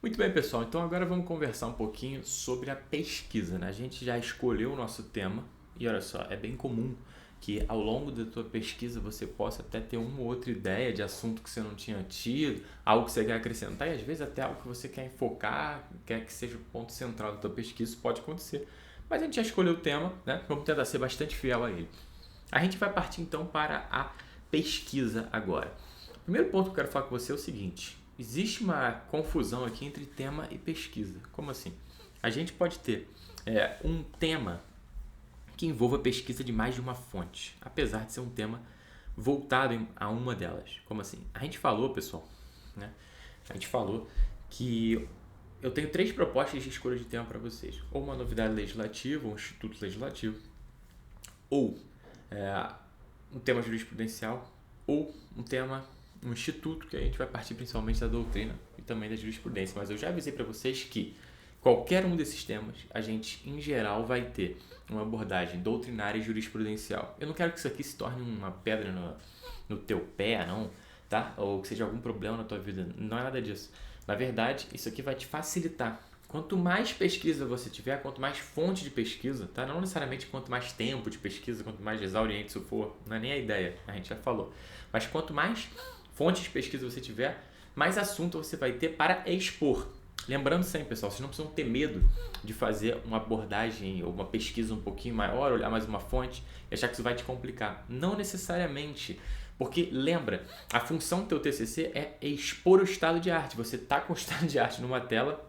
Muito bem, pessoal. Então agora vamos conversar um pouquinho sobre a pesquisa, né? A gente já escolheu o nosso tema e olha só, é bem comum que ao longo da tua pesquisa você possa até ter uma ou outra ideia de assunto que você não tinha tido, algo que você quer acrescentar e às vezes até algo que você quer enfocar, quer que seja o ponto central da tua pesquisa, isso pode acontecer. Mas a gente já escolheu o tema, né? Vamos tentar ser bastante fiel a ele. A gente vai partir então para a pesquisa agora. O primeiro ponto que eu quero falar com você é o seguinte: existe uma confusão aqui entre tema e pesquisa. Como assim? A gente pode ter um tema que envolva pesquisa de mais de uma fonte, apesar de ser um tema voltado a uma delas. Como assim? A gente falou, pessoal, né? A gente falou que eu tenho três propostas de escolha de tema para vocês: ou uma novidade legislativa, ou um instituto legislativo, ou um tema jurisprudencial, ou um instituto, que a gente vai partir principalmente da doutrina e também da jurisprudência. Mas eu já avisei para vocês que qualquer um desses temas, a gente, em geral, vai ter uma abordagem doutrinária e jurisprudencial. Eu não quero que isso aqui se torne uma pedra no teu pé, não, tá? Ou que seja algum problema na tua vida. Não é nada disso. Na verdade, isso aqui vai te facilitar. Quanto mais pesquisa você tiver, quanto mais fonte de pesquisa, tá? Não necessariamente quanto mais tempo de pesquisa, quanto mais exauriente isso for, não é nem a ideia, a gente já falou. Mas quanto mais fontes de pesquisa você tiver, mais assunto você vai ter para expor. Lembrando sempre, pessoal, vocês não precisam ter medo de fazer uma abordagem ou uma pesquisa um pouquinho maior, olhar mais uma fonte e achar que isso vai te complicar. Não necessariamente. Porque lembra, a função do teu TCC é expor o estado de arte. Você está com o estado de arte numa tela,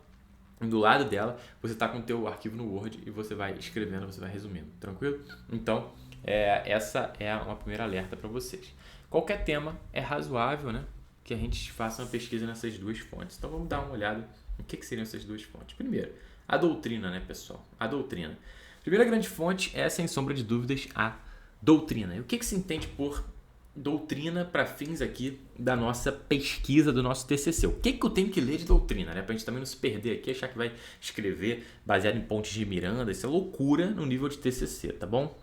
do lado dela, você está com o teu arquivo no Word e você vai escrevendo, você vai resumindo. Tranquilo? Então, essa é uma primeira alerta para vocês. Qualquer tema é razoável, né? Que a gente faça uma pesquisa nessas duas fontes. Então vamos dar uma olhada no que seriam essas duas fontes. Primeiro, a doutrina, né, pessoal? A doutrina. A primeira grande fonte é, sem sombra de dúvidas, a doutrina. E o que se entende por doutrina para fins aqui da nossa pesquisa, do nosso TCC? O que eu tenho que ler de doutrina, né? Pra gente também não se perder aqui, achar que vai escrever baseado em Pontes de Miranda. Isso é loucura no nível de TCC, tá bom?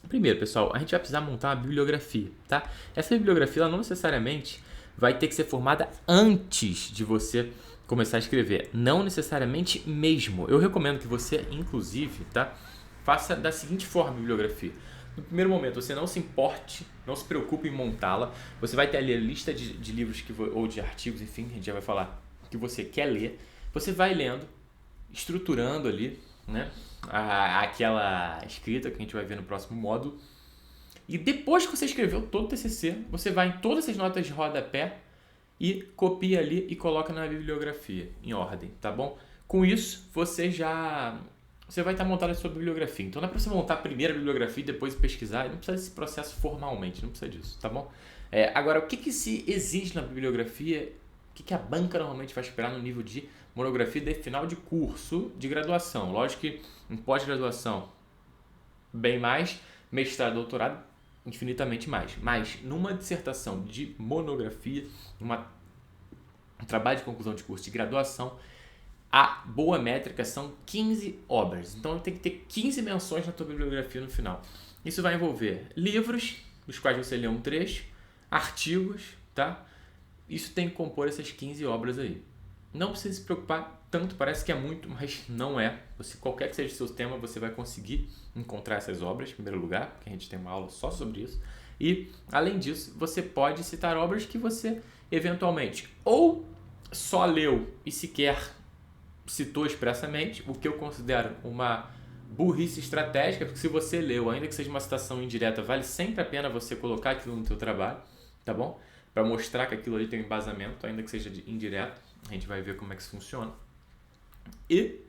Primeiro, pessoal, a gente vai precisar montar uma bibliografia, tá? Essa bibliografia, ela não necessariamente vai ter que ser formada antes de você começar a escrever. Não necessariamente mesmo. Eu recomendo que você, inclusive, tá? Faça da seguinte forma a bibliografia. No primeiro momento, você não se importe, não se preocupe em montá-la. Você vai ter ali a lista de livros ou de artigos, enfim, a gente já vai falar que você quer ler. Você vai lendo, estruturando ali, né? Aquela escrita que a gente vai ver no próximo módulo. E depois que você escreveu todo o TCC, você vai em todas essas notas de rodapé e copia ali e coloca na bibliografia, em ordem, tá bom? Com isso, você vai estar montando a sua bibliografia. Então não é para você montar primeiro a bibliografia e depois pesquisar. Não precisa desse processo formalmente, não precisa disso, tá bom? Agora, o que se exige na bibliografia? O que a banca normalmente vai esperar no nível de monografia de final de curso de graduação? Lógico que em pós-graduação, bem mais, mestrado, doutorado, infinitamente mais. Mas numa dissertação de monografia, um trabalho de conclusão de curso de graduação, a boa métrica são 15 obras. Então tem que ter 15 menções na tua bibliografia no final. Isso vai envolver livros, dos quais você lê um trecho, artigos, tá? Isso tem que compor essas 15 obras aí. Não precisa se preocupar tanto, parece que é muito, mas não é. Qualquer que seja o seu tema, você vai conseguir encontrar essas obras, em primeiro lugar, porque a gente tem uma aula só sobre isso. E, além disso, você pode citar obras que você, eventualmente, ou só leu e sequer citou expressamente, o que eu considero uma burrice estratégica, porque se você leu, ainda que seja uma citação indireta, vale sempre a pena você colocar aquilo no teu trabalho, tá bom? Para mostrar que aquilo ali tem um embasamento, ainda que seja indireto. A gente vai ver como é que isso funciona. E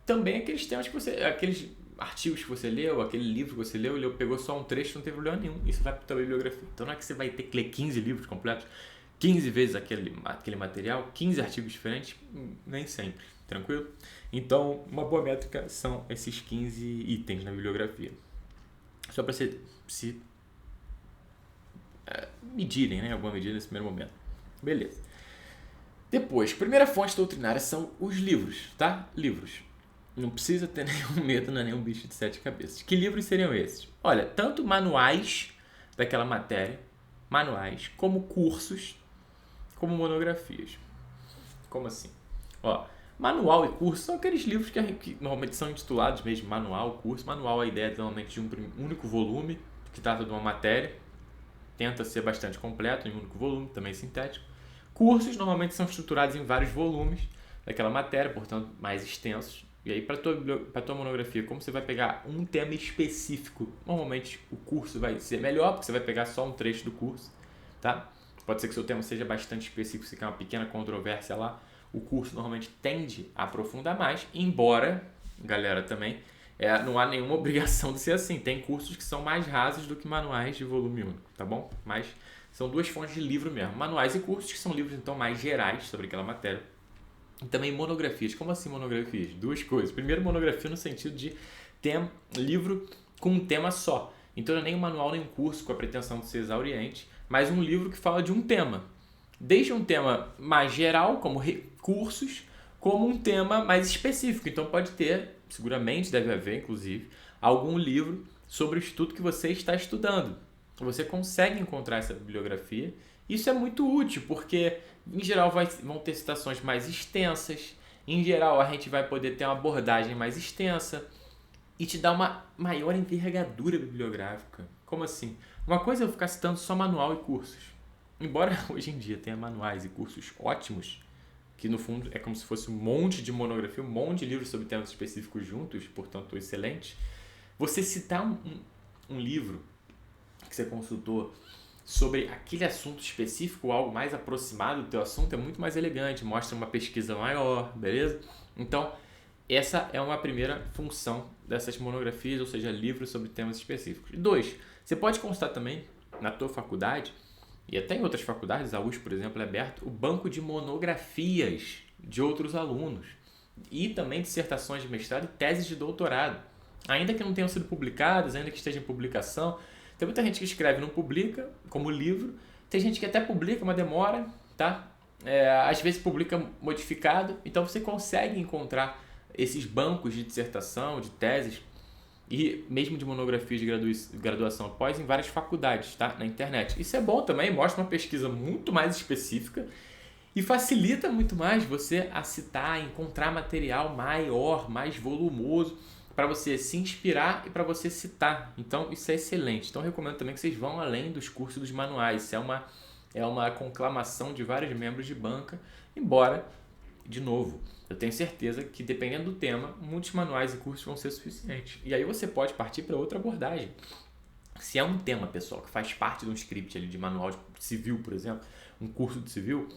também aqueles temas que aqueles artigos que você leu, aquele livro que você leu, ele pegou só um trecho, não teve problema nenhum. Isso vai para a tua bibliografia. Então não é que você vai ter que ler 15 livros completos, 15 vezes aquele material, 15 artigos diferentes, nem sempre, tranquilo? Então, uma boa métrica são esses 15 itens na bibliografia. Só para se medirem, né, alguma medida nesse primeiro momento. Beleza. Depois, primeira fonte doutrinária são os livros, tá? Livros. Não precisa ter nenhum medo, não é nenhum bicho de sete cabeças. Que livros seriam esses? Olha, tanto manuais daquela matéria, manuais, como cursos, como monografias. Como assim? Ó, manual e curso são aqueles livros que normalmente são intitulados mesmo manual, curso. Manual, a ideia é normalmente de um único volume que trata de uma matéria. Tenta ser bastante completo em um único volume, também sintético. Cursos normalmente são estruturados em vários volumes daquela matéria, portanto mais extensos. E aí para tua monografia, como você vai pegar um tema específico, normalmente o curso vai ser melhor, porque você vai pegar só um trecho do curso, tá? Pode ser que o seu tema seja bastante específico, se quer uma pequena controvérsia lá, o curso normalmente tende a aprofundar mais, embora, galera, também não há nenhuma obrigação de ser assim. Tem cursos que são mais rasos do que manuais de volume único, tá bom? Mas são duas fontes de livro mesmo. Manuais e cursos, que são livros então mais gerais sobre aquela matéria. E também monografias. Como assim monografias? Duas coisas. Primeiro, monografia no sentido de ter livro com um tema só. Então não é nem um manual nem um curso com a pretensão de ser exauriente, mas um livro que fala de um tema. Desde um tema mais geral, como recursos, como um tema mais específico. Então pode ter, seguramente deve haver, inclusive, algum livro sobre o estudo que você está estudando. Você consegue encontrar essa bibliografia. Isso é muito útil, porque em geral vão ter citações mais extensas, em geral a gente vai poder ter uma abordagem mais extensa e te dá uma maior envergadura bibliográfica. Como assim? Uma coisa é eu ficar citando só manual e cursos. Embora hoje em dia tenha manuais e cursos ótimos, que no fundo é como se fosse um monte de monografia, um monte de livros sobre temas específicos juntos, portanto excelente, você citar um livro que você consultou sobre aquele assunto específico, ou algo mais aproximado do teu assunto, é muito mais elegante, mostra uma pesquisa maior, beleza? Então, essa é uma primeira função dessas monografias, ou seja, livros sobre temas específicos. 2, você pode constar também na tua faculdade, e até em outras faculdades, a USP, por exemplo, é aberto o banco de monografias de outros alunos, e também dissertações de mestrado e teses de doutorado, ainda que não tenham sido publicadas, ainda que estejam em publicação. Tem muita gente que escreve e não publica, como livro. Tem gente que até publica, mas demora, tá? Às vezes publica modificado. Então você consegue encontrar esses bancos de dissertação, de teses e mesmo de monografias de graduação pós em várias faculdades, tá? Na internet. Isso é bom também, mostra uma pesquisa muito mais específica e facilita muito mais você a citar, encontrar material maior, mais volumoso, para você se inspirar e para você citar. Então, isso é excelente. Então, eu recomendo também que vocês vão além dos cursos dos manuais. Isso é uma conclamação de vários membros de banca, embora, de novo, eu tenho certeza que, dependendo do tema, muitos manuais e cursos vão ser suficientes. E aí você pode partir para outra abordagem. Se é um tema, pessoal, que faz parte de um script ali de manual de civil, por exemplo, um curso de civil,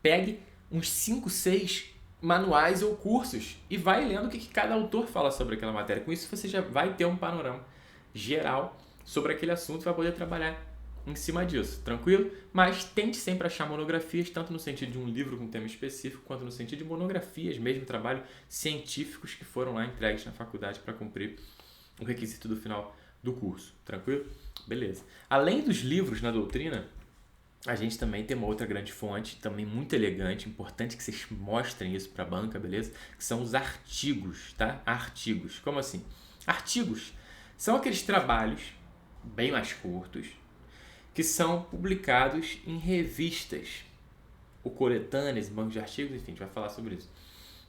pegue uns 5, 6 manuais ou cursos e vai lendo o que cada autor fala sobre aquela matéria. Com isso você já vai ter um panorama geral sobre aquele assunto e vai poder trabalhar em cima disso, tranquilo? Mas tente sempre achar monografias, tanto no sentido de um livro com tema específico, quanto no sentido de monografias, mesmo trabalho científicos que foram lá entregues na faculdade para cumprir o requisito do final do curso, tranquilo? Beleza. Além dos livros na doutrina, a gente também tem uma outra grande fonte, também muito elegante, importante que vocês mostrem isso para a banca, beleza? Que são os artigos, tá? Artigos. Como assim? Artigos são aqueles trabalhos bem mais curtos que são publicados em revistas, ou coletâneas, bancos de artigos, enfim, a gente vai falar sobre isso.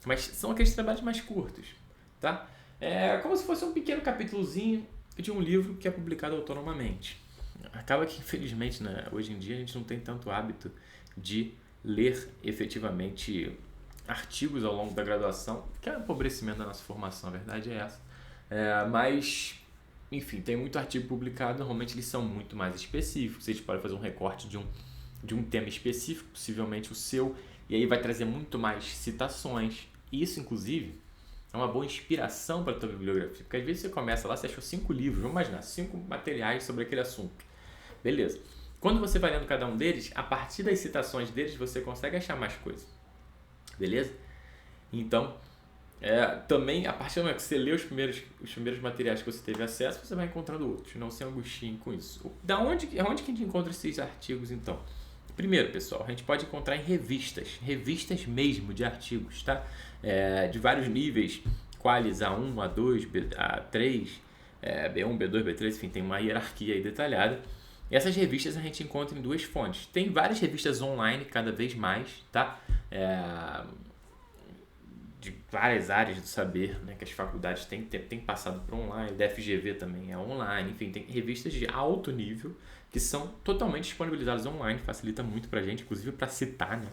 Mas são aqueles trabalhos mais curtos, tá? É como se fosse um pequeno capítulozinho de um livro que é publicado autonomamente. Acaba que, infelizmente, né, hoje em dia a gente não tem tanto hábito de ler efetivamente artigos ao longo da graduação, que é um empobrecimento da nossa formação, a verdade é essa. Mas, enfim, tem muito artigo publicado, normalmente eles são muito mais específicos, a gente pode fazer um recorte de um tema específico, possivelmente o seu, e aí vai trazer muito mais citações. Isso, inclusive, é uma boa inspiração para a tua bibliografia, porque às vezes você começa lá, você achou 5 livros, vamos imaginar, 5 materiais sobre aquele assunto. Beleza. Quando você vai lendo cada um deles, a partir das citações deles, você consegue achar mais coisa. Beleza? Então, também, a partir do momento que você lê os primeiros materiais que você teve acesso, você vai encontrando outros, não sem angustia com isso. Onde que a gente encontra esses artigos, então? Primeiro, pessoal, a gente pode encontrar em revistas mesmo de artigos, tá? De vários níveis, qualis A1, A2, A3, B1, B2, B3, enfim, tem uma hierarquia aí detalhada. E essas revistas a gente encontra em duas fontes. Tem várias revistas online, cada vez mais, tá? de várias áreas do saber, né, que as faculdades têm passado por online, da FGV também é online, enfim, tem revistas de alto nível que são totalmente disponibilizadas online, facilita muito pra gente, inclusive para citar, né,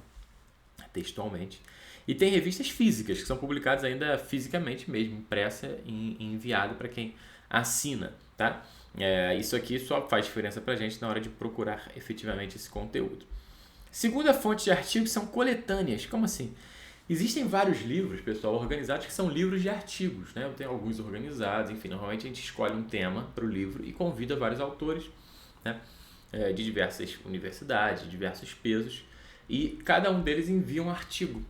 textualmente. E tem revistas físicas, que são publicadas ainda fisicamente mesmo, impressa e enviada para quem assina, tá? Isso aqui só faz diferença pra gente na hora de procurar efetivamente esse conteúdo. Segunda fonte de artigos são coletâneas. Como assim? Existem vários livros, pessoal, organizados que são livros de artigos, né? Eu tenho alguns organizados, enfim, normalmente a gente escolhe um tema para o livro e convida vários autores, né? De diversas universidades, de diversos pesos, e cada um deles envia um artigo,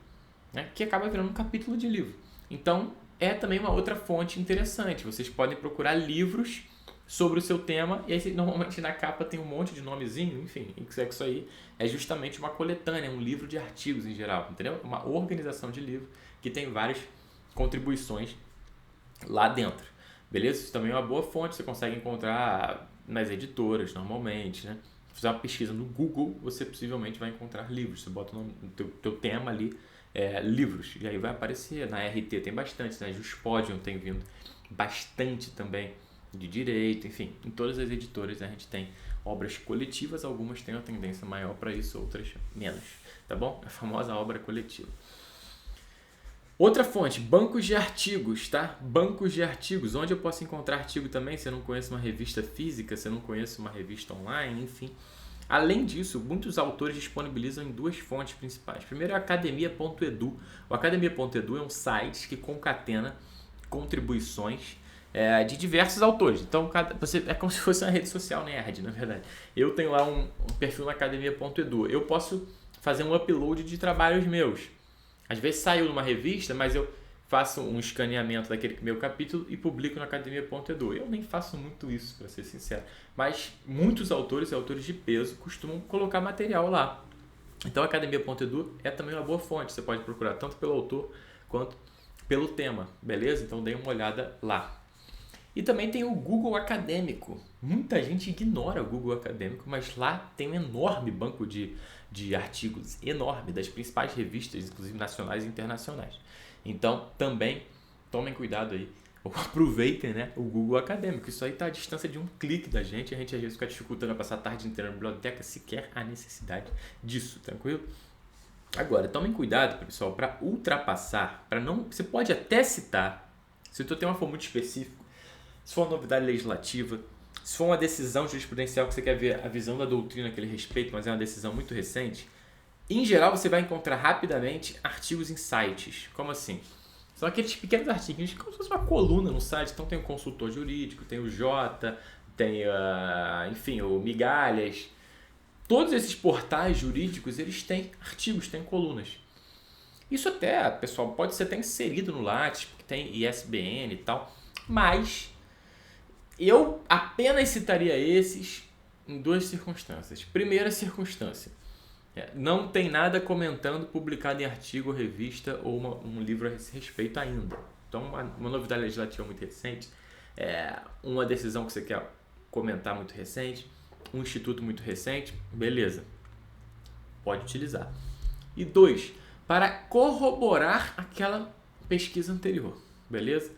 né? Que acaba virando um capítulo de livro. Então, é também uma outra fonte interessante. Vocês podem procurar livros sobre o seu tema, e aí normalmente na capa tem um monte de nomezinho, enfim, isso aí é justamente uma coletânea, um livro de artigos em geral, entendeu? Uma organização de livro que tem várias contribuições lá dentro, beleza? Isso também é uma boa fonte, você consegue encontrar nas editoras normalmente, né? Se fizer uma pesquisa no Google, você possivelmente vai encontrar livros, você bota no teu tema ali, livros, e aí vai aparecer, na RT tem bastante, na Juspodium tem vindo bastante também, de direito, enfim, em todas as editoras a gente tem obras coletivas, algumas têm uma tendência maior para isso, outras menos, tá bom? A famosa obra coletiva. Outra fonte, bancos de artigos, tá? Bancos de artigos, onde eu posso encontrar artigo também, se eu não conheço uma revista física, se eu não conheço uma revista online, enfim. Além disso, muitos autores disponibilizam em duas fontes principais. Primeiro é a academia.edu. O academia.edu é um site que concatena contribuições de diversos autores. Então, é como se fosse uma rede social nerd, na verdade. Eu tenho lá um perfil na academia.edu. Eu posso fazer um upload de trabalhos meus. Às vezes saiu numa revista, mas eu faço um escaneamento daquele meu capítulo e publico na academia.edu. Eu nem faço muito isso, para ser sincero. Mas muitos autores e autores de peso costumam colocar material lá. Então, a academia.edu é também uma boa fonte. Você pode procurar tanto pelo autor quanto pelo tema, beleza? Então, dê uma olhada lá. E também tem o Google Acadêmico. Muita gente ignora o Google Acadêmico, mas lá tem um enorme banco de artigos, enorme, das principais revistas, inclusive nacionais e internacionais. Então, também tomem cuidado aí, ou aproveitem, né, o Google Acadêmico. Isso aí está à distância de um clique da gente, a gente às vezes fica dificultando a passar a tarde inteira na biblioteca, sequer a necessidade disso, tranquilo? Agora, tomem cuidado, pessoal, para ultrapassar, para não... Você pode até citar, se o teu tema for muito específico, se for uma novidade legislativa, se for uma decisão jurisprudencial que você quer ver a visão da doutrina a aquele respeito, mas é uma decisão muito recente, em geral você vai encontrar rapidamente artigos em sites. Como assim? São aqueles pequenos artigos, como se fosse uma coluna no site. Então tem o consultor jurídico, tem o Jota, tem enfim, o Migalhas. Todos esses portais jurídicos, eles têm artigos, têm colunas. Isso até, pessoal, pode ser até inserido no Lattes, porque tem ISBN e tal, mas eu apenas citaria esses em duas circunstâncias. Primeira circunstância, não tem nada comentando publicado em artigo, revista ou um livro a esse respeito ainda. Então, uma novidade legislativa muito recente, uma decisão que você quer comentar muito recente, um instituto muito recente, beleza, pode utilizar. E dois, para corroborar aquela pesquisa anterior, beleza?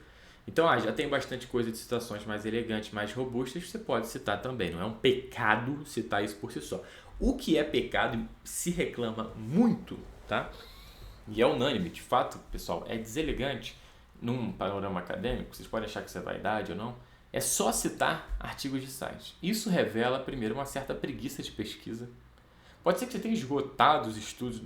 Então, já tem bastante coisa de citações mais elegantes, mais robustas, você pode citar também. Não é um pecado citar isso por si só. O que é pecado se reclama muito, tá? E é unânime, de fato, pessoal, é deselegante num panorama acadêmico, vocês podem achar que isso é vaidade ou não, é só citar artigos de site. Isso revela, primeiro, uma certa preguiça de pesquisa. Pode ser que você tenha esgotado os estudos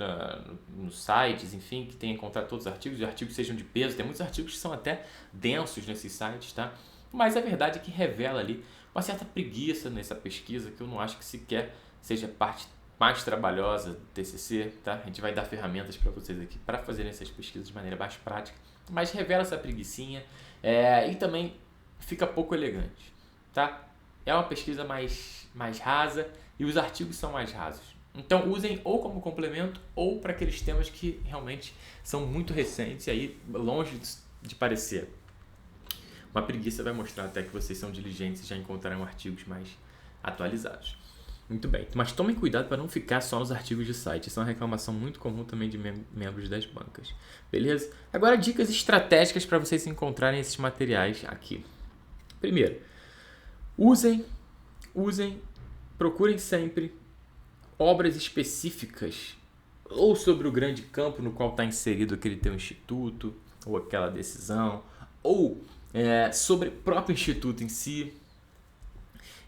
nos sites, enfim, que tenha encontrado todos os artigos, e os artigos sejam de peso. Tem muitos artigos que são até densos nesses sites, tá? Mas a verdade é que revela ali uma certa preguiça nessa pesquisa, que eu não acho que sequer seja parte mais trabalhosa do TCC, tá? A gente vai dar ferramentas para vocês aqui para fazerem essas pesquisas de maneira mais prática, mas revela essa preguicinha e também fica pouco elegante, tá? É uma pesquisa mais rasa e os artigos são mais rasos. Então usem ou como complemento ou para aqueles temas que realmente são muito recentes e aí longe de parecer uma preguiça, vai mostrar até que vocês são diligentes e já encontraram artigos mais atualizados. Muito bem, mas tomem cuidado para não ficar só nos artigos de site. Isso é uma reclamação muito comum também de membros das bancas. Beleza? Agora, dicas estratégicas para vocês encontrarem esses materiais aqui. Primeiro, usem, procurem sempre obras específicas ou sobre o grande campo no qual está inserido aquele teu instituto ou aquela decisão, ou sobre o próprio instituto em si.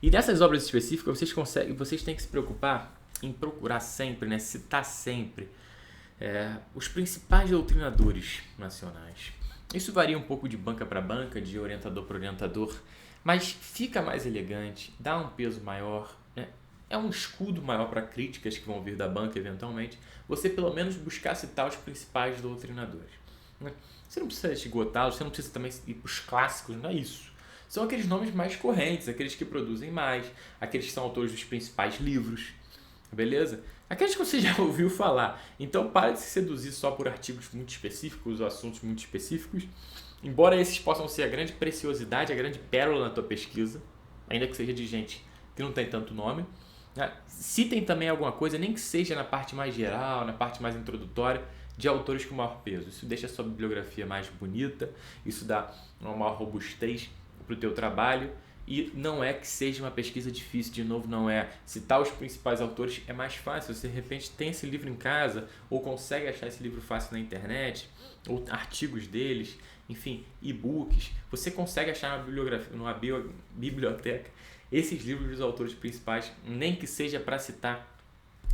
E nessas obras específicas vocês têm que se preocupar em procurar sempre, né, citar sempre os principais doutrinadores nacionais. Isso varia um pouco de banca para banca, de orientador para orientador, mas fica mais elegante, dá um peso maior, né? É um escudo maior para críticas que vão vir da banca eventualmente, você pelo menos buscar citar os principais doutrinadores. Né? Você não precisa esgotá-los, você não precisa também ir para os clássicos, não é isso. São aqueles nomes mais correntes, aqueles que produzem mais, aqueles que são autores dos principais livros, beleza? Aqueles que você já ouviu falar. Então pare de se seduzir só por artigos muito específicos ou assuntos muito específicos, embora esses possam ser a grande preciosidade, a grande pérola na tua pesquisa, ainda que seja de gente que não tem tanto nome. Citem também alguma coisa, nem que seja na parte mais geral, na parte mais introdutória, de autores com maior peso. Isso deixa a sua bibliografia mais bonita, isso dá uma maior robustez para o teu trabalho, e não é que seja uma pesquisa difícil, de novo, não é. Citar os principais autores é mais fácil, você de repente tem esse livro em casa, ou consegue achar esse livro fácil na internet, ou artigos deles, enfim, e-books, você consegue achar numa biblioteca esses livros dos autores principais, nem que seja para citar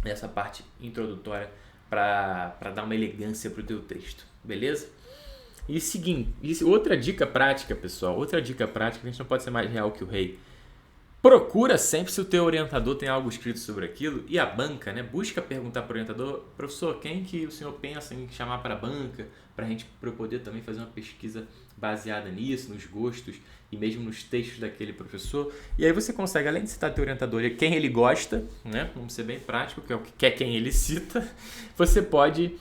essa parte introdutória, para dar uma elegância para o teu texto, beleza? E seguinte, outra dica prática, pessoal, outra dica prática, a gente não pode ser mais real que o rei. Procura sempre se o teu orientador tem algo escrito sobre aquilo, e a banca, né? Busca perguntar para o orientador, professor, quem que o senhor pensa em chamar para a banca, para eu poder também fazer uma pesquisa baseada nisso, nos gostos e mesmo nos textos daquele professor. E aí você consegue, além de citar teu orientador e quem ele gosta, né? Vamos ser bem prático, que é quem ele cita, você pode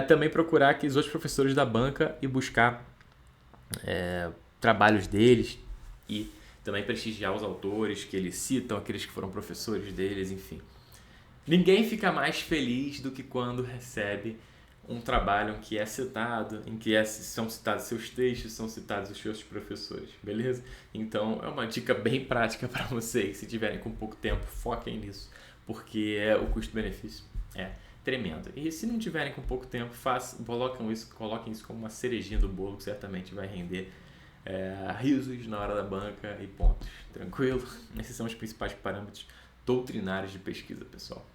também procurar aqueles outros professores da banca e buscar trabalhos deles e também prestigiar os autores que eles citam, aqueles que foram professores deles, enfim. Ninguém fica mais feliz do que quando recebe um trabalho em que é citado, em que são citados seus textos, são citados os seus professores, beleza? Então é uma dica bem prática para vocês, se tiverem com pouco tempo, foquem nisso, porque o custo-benefício é tremendo. E se não tiverem com pouco tempo, coloquem isso como uma cerejinha do bolo, que certamente vai render risos na hora da banca e pontos. Tranquilo? Esses são os principais parâmetros doutrinários de pesquisa, pessoal.